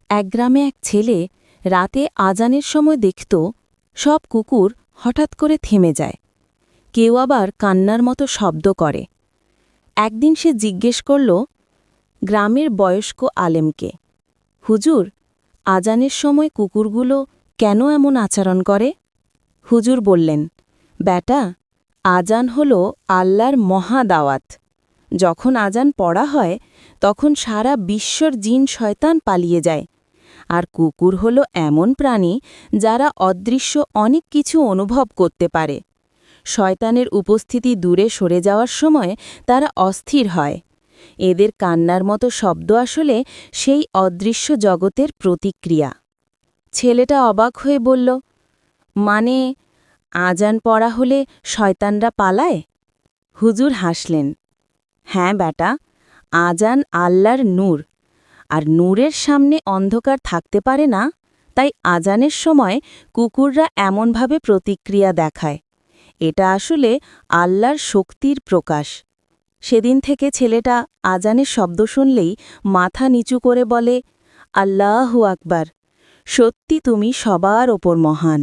এক গ্রামে এক ছেলে রাতে আজানের সময় দেখত সব কুকুর হঠাৎ করে থেমে যায়, কেউ আবার কান্নার মতো শব্দ করে। একদিন সে জিজ্ঞেস করল গ্রামের বয়স্ক আলেমকে, হুজুর, আজানের সময় কুকুরগুলো কেন এমন আচরণ করে? হুজুর বললেন, বেটা, আজান হল আল্লাহর মহা দাওয়াত। যখন আজান পড়া হয় তখন সারা বিশ্বর জিন শয়তান পালিয়ে যায়। আর কুকুর হল এমন প্রাণী যারা অদৃশ্য অনেক কিছু অনুভব করতে পারে। শয়তানের উপস্থিতি দূরে সরে যাওয়ার সময় তারা অস্থির হয়। এদের কান্নার মতো শব্দ আসলে সেই অদৃশ্য জগতের প্রতিক্রিয়া। ছেলেটা অবাক হয়ে বলল, মানে আজান পড়া হলে শয়তানরা পালায়? হুজুর হাসলেন, হ্যাঁ বেটা, আজান আল্লাহর নূর, আর নূরের সামনে অন্ধকার থাকতে পারে না। তাই আজানের সময় কুকুররা এমনভাবে প্রতিক্রিয়া দেখায়। এটা আসলে আল্লাহর শক্তির প্রকাশ। সেদিন থেকে ছেলেটা আজানের শব্দ শুনলেই মাথা নিচু করে বলে, আল্লাহু আকবার, সত্যি তুমি সবার ওপর মহান।